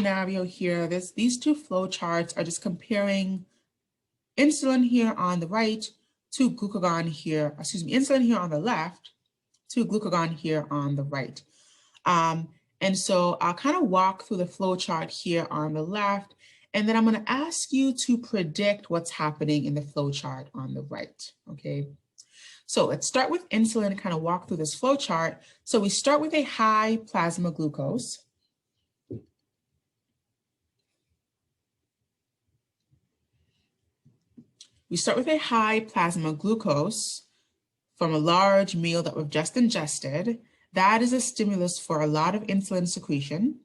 Scenario here, these two flow charts are just comparing insulin here on the right to glucagon here, insulin here on the left to glucagon here on the right. And so I'll kind of walk through the flow chart here on the left, and then I'm going to ask you to predict what's happening in the flow chart on the right, okay? So let's start with insulin and kind of walk through this flow chart. So we start with a high plasma glucose. We start with a high plasma glucose from a large meal that we've just ingested. That is a stimulus for a lot of insulin secretion.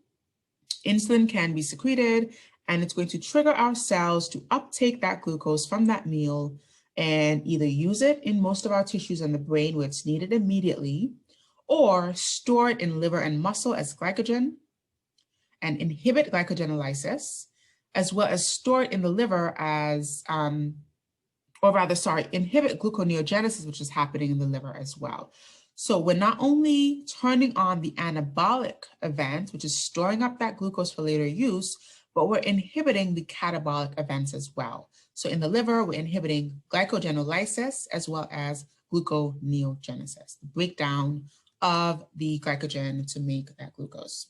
Insulin can be secreted, and it's going to trigger our cells to uptake that glucose from that meal and either use it in most of our tissues in the brain where it's needed immediately, or store it in liver and muscle as glycogen and inhibit glycogenolysis, as well as store it in the liver as, inhibit gluconeogenesis, which is happening in the liver as well. So we're not only turning on the anabolic event, which is storing up that glucose for later use, but we're inhibiting the catabolic events as well. So in the liver, we're inhibiting glycogenolysis as well as gluconeogenesis, the breakdown of the glycogen to make that glucose.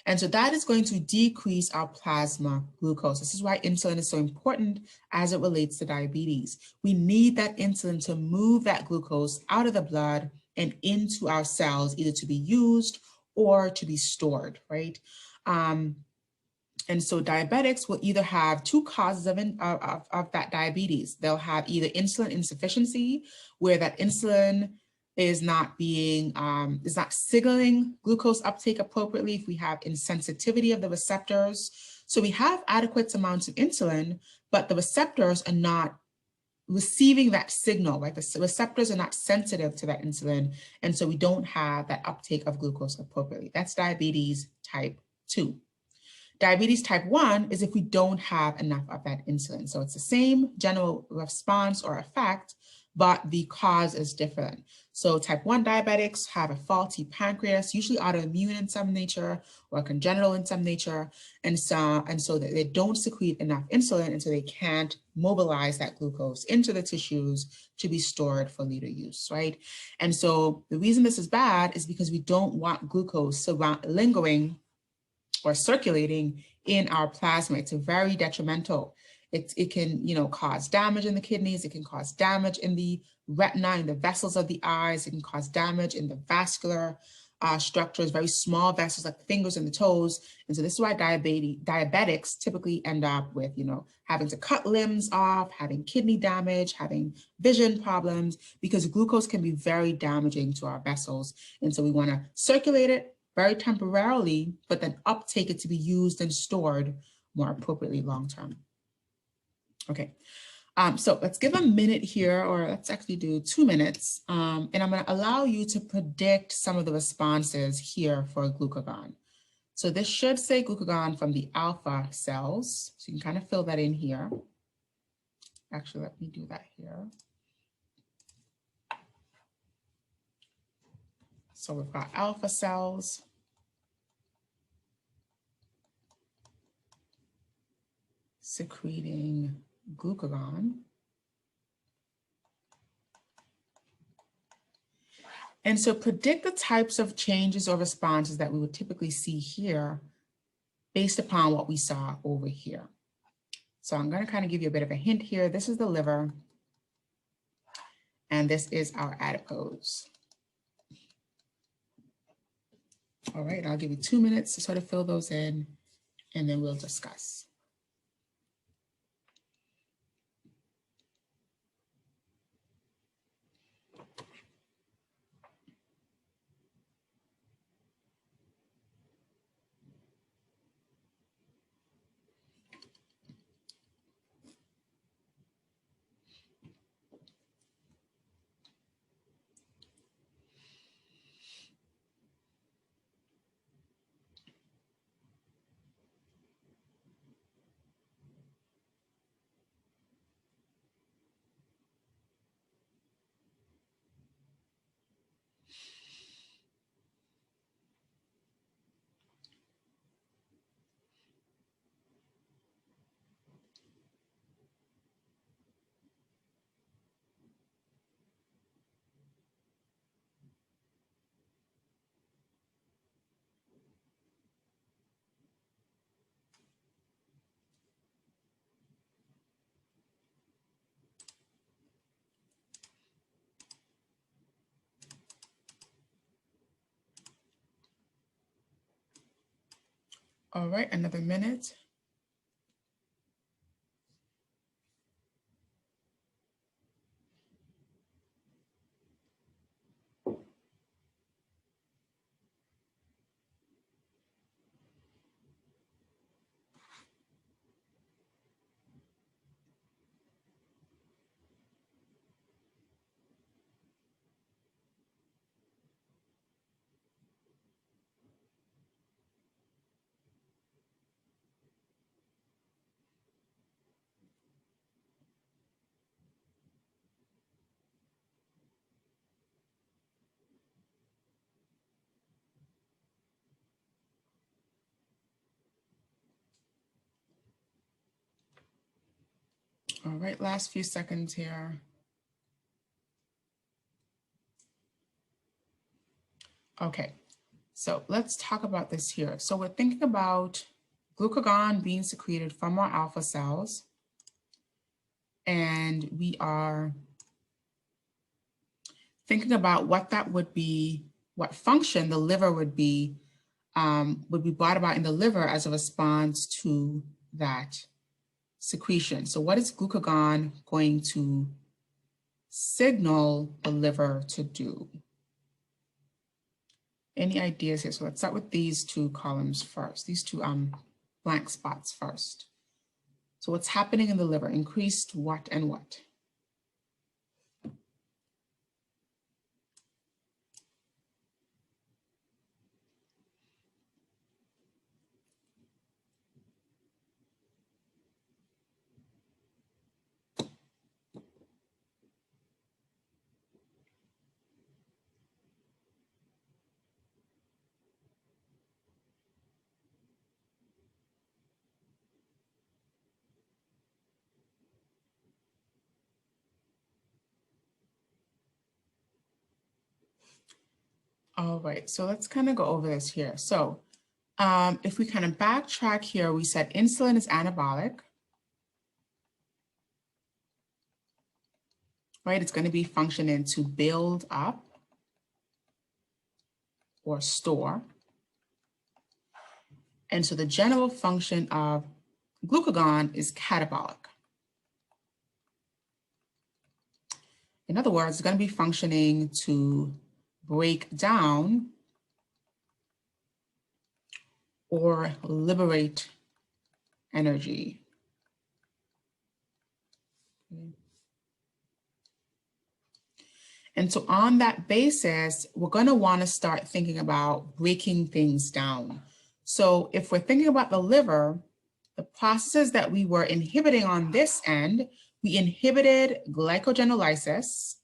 And so that is going to decrease our plasma glucose. This is why insulin is so important as it relates to diabetes. We need that insulin to move that glucose out of the blood and into our cells, either to be used or to be stored, right? And so diabetics will either have two causes of that diabetes. They'll have either insulin insufficiency, where that insulin is not signaling glucose uptake appropriately, if we have insensitivity of the receptors. So we have adequate amounts of insulin, but the receptors are not receiving that signal, right? The receptors are not sensitive to that insulin, and so we don't have that uptake of glucose appropriately. That's diabetes type 2. Diabetes type 1 is if we don't have enough of that insulin. So it's the same general response or effect, but the cause is different. So type 1 diabetics have a faulty pancreas, usually autoimmune in some nature or congenital in some nature. And so they don't secrete enough insulin, and so they can't mobilize that glucose into the tissues to be stored for later use, right? And so the reason this is bad is because we don't want glucose lingering or circulating in our plasma. It's very detrimental. It can, cause damage in the kidneys. It can cause damage in the retina and the vessels of the eyes. It can cause damage in the vascular structures, very small vessels like the fingers and the toes. And so this is why diabetics typically end up with, having to cut limbs off, having kidney damage, having vision problems, because glucose can be very damaging to our vessels. And so we want to circulate it very temporarily, but then uptake it to be used and stored more appropriately long-term. Okay, so let's give a minute here, or let's actually do 2 minutes. And I'm going to allow you to predict some of the responses here for glucagon. So this should say glucagon from the alpha cells. So you can kind of fill that in here. Actually, let me do that here. So we've got alpha cells. Secreting glucagon. And so predict the types of changes or responses that we would typically see here based upon what we saw over here. So I'm going to kind of give you a bit of a hint here. This is the liver, and this is our adipose. All right, I'll give you 2 minutes to sort of fill those in, and then we'll discuss. All right, another minute. All right, last few seconds here. Okay, so let's talk about this here. So we're thinking about glucagon being secreted from our alpha cells, and we are thinking about what that would be, what function the liver would be brought about in the liver as a response to that secretion. So what is glucagon going to signal the liver to do? Any ideas here? So let's start with these two columns first, these two blank spots first. So what's happening in the liver? Increased what and what? All right, so let's kind of go over this here. So if we kind of backtrack here, we said insulin is anabolic, right? It's going to be functioning to build up or store. And so the general function of glucagon is catabolic. In other words, it's going to be functioning to break down or liberate energy. And so on that basis, we're going to want to start thinking about breaking things down. So if we're thinking about the liver, the processes that we were inhibiting on this end, we inhibited glycogenolysis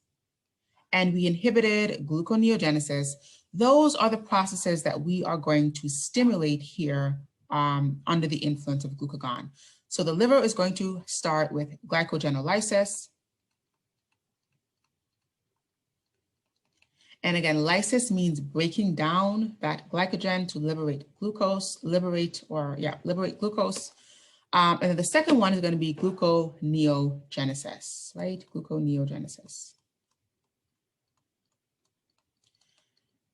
and we inhibited gluconeogenesis. Those are the processes that we are going to stimulate here under the influence of glucagon. So the liver is going to start with glycogenolysis. And again, lysis means breaking down that glycogen to liberate glucose, liberate glucose. And then the second one is going to be gluconeogenesis, right? Gluconeogenesis,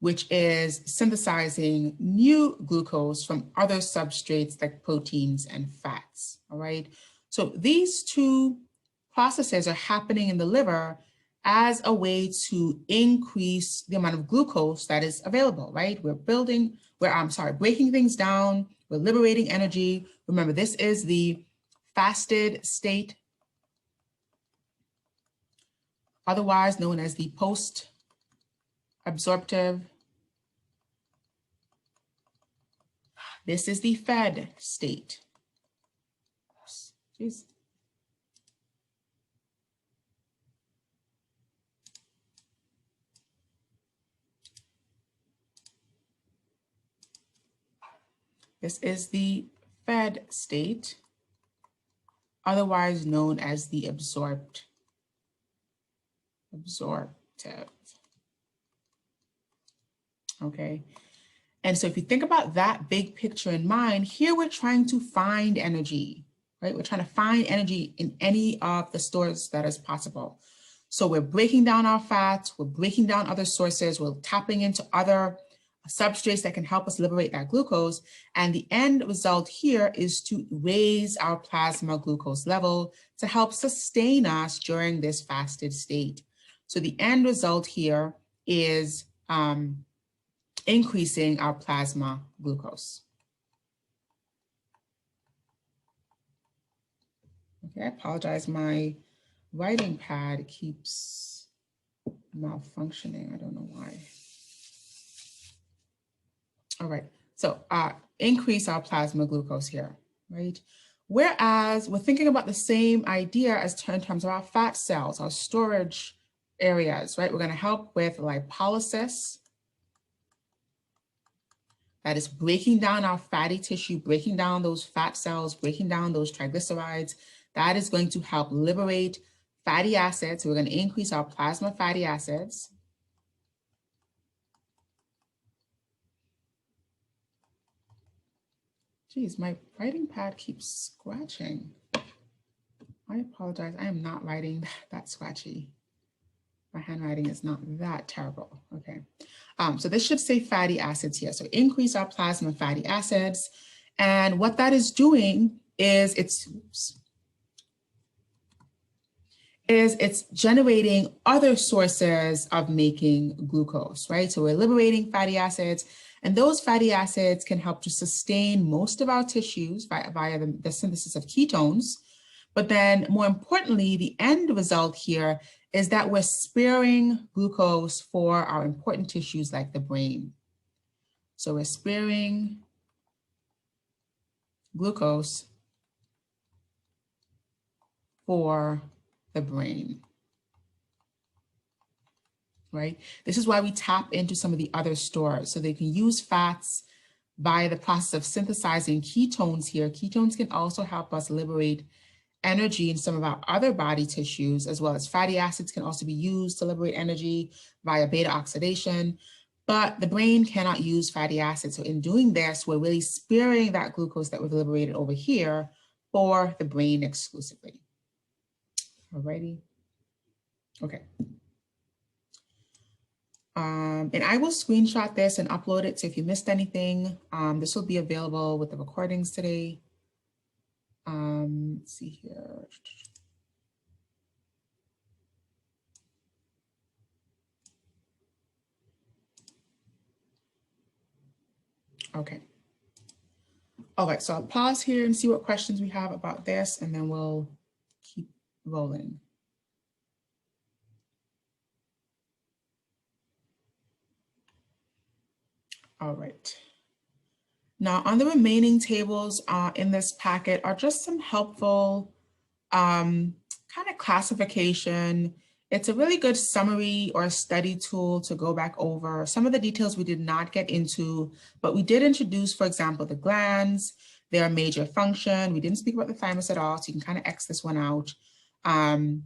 which is synthesizing new glucose from other substrates like proteins and fats, all right? So these two processes are happening in the liver as a way to increase the amount of glucose that is available, right? We're breaking things down, we're liberating energy. Remember, this is the fasted state, otherwise known as the post-absorptive. This is the fed state. Jeez. This is the fed state, otherwise known as the absorptive. Okay. And so if you think about that big picture in mind, here we're trying to find energy, right? We're trying to find energy in any of the stores that is possible. So we're breaking down our fats, we're breaking down other sources, we're tapping into other substrates that can help us liberate that glucose. And the end result here is to raise our plasma glucose level to help sustain us during this fasted state. So the end result here is increasing our plasma glucose. Okay, I apologize. My writing pad keeps malfunctioning. I don't know why. All right, so increase our plasma glucose here, right? Whereas we're thinking about the same idea as in terms of our fat cells, our storage areas, right? We're going to help with lipolysis. That is breaking down our fatty tissue, breaking down those fat cells, breaking down those triglycerides. That is going to help liberate fatty acids. So we're going to increase our plasma fatty acids. Geez, my writing pad keeps scratching. I apologize. I am not writing that scratchy. My handwriting is not that terrible. Okay. So this should say fatty acids here. So increase our plasma fatty acids. And what that is doing is it's generating other sources of making glucose, right? So we're liberating fatty acids, and those fatty acids can help to sustain most of our tissues via the synthesis of ketones. But then more importantly, the end result here is that we're sparing glucose for our important tissues like the brain. So we're sparing glucose for the brain, right? This is why we tap into some of the other stores. So they can use fats via the process of synthesizing ketones here. Ketones can also help us liberate energy in some of our other body tissues, as well as fatty acids can also be used to liberate energy via beta oxidation, but the brain cannot use fatty acids. So in doing this, we're really sparing that glucose that we've liberated over here for the brain exclusively. Alrighty. Okay. And I will screenshot this and upload it. So if you missed anything, this will be available with the recordings today. Let's see here. Okay. All right, so I'll pause here and see what questions we have about this, and then we'll keep rolling. All right. Now, on the remaining tables in this packet are just some helpful kind of classification. It's a really good summary or study tool to go back over. Some of the details we did not get into, but we did introduce, for example, the glands, their major function. We didn't speak about the thymus at all, so you can kind of X this one out. And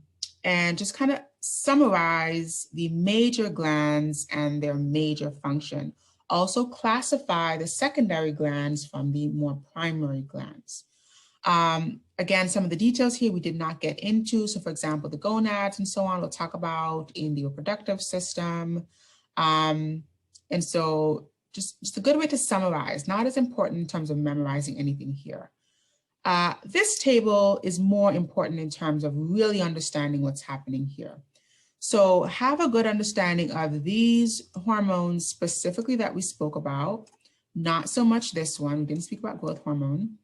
just kind of summarize the major glands and their major function. Also classify the secondary glands from the more primary glands. Again, some of the details here we did not get into. So for example, the gonads and so on, we'll talk about in the reproductive system. And so just a good way to summarize, not as important in terms of memorizing anything here. This table is more important in terms of really understanding what's happening here. So have a good understanding of these hormones specifically that we spoke about, not so much this one. We didn't speak about growth hormone.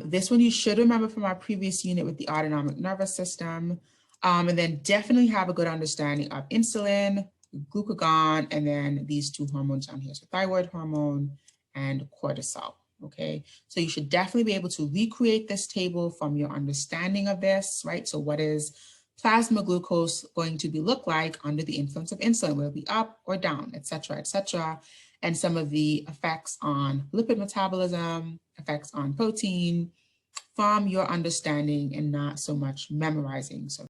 This one you should remember from our previous unit with the autonomic nervous system. And then definitely have a good understanding of insulin, glucagon, and then these two hormones down here. So thyroid hormone and cortisol. Okay, so you should definitely be able to recreate this table from your understanding of this, right? So what is plasma glucose going to look like under the influence of insulin? Will it be up or down, et cetera, and some of the effects on lipid metabolism, effects on protein, from your understanding and not so much memorizing. So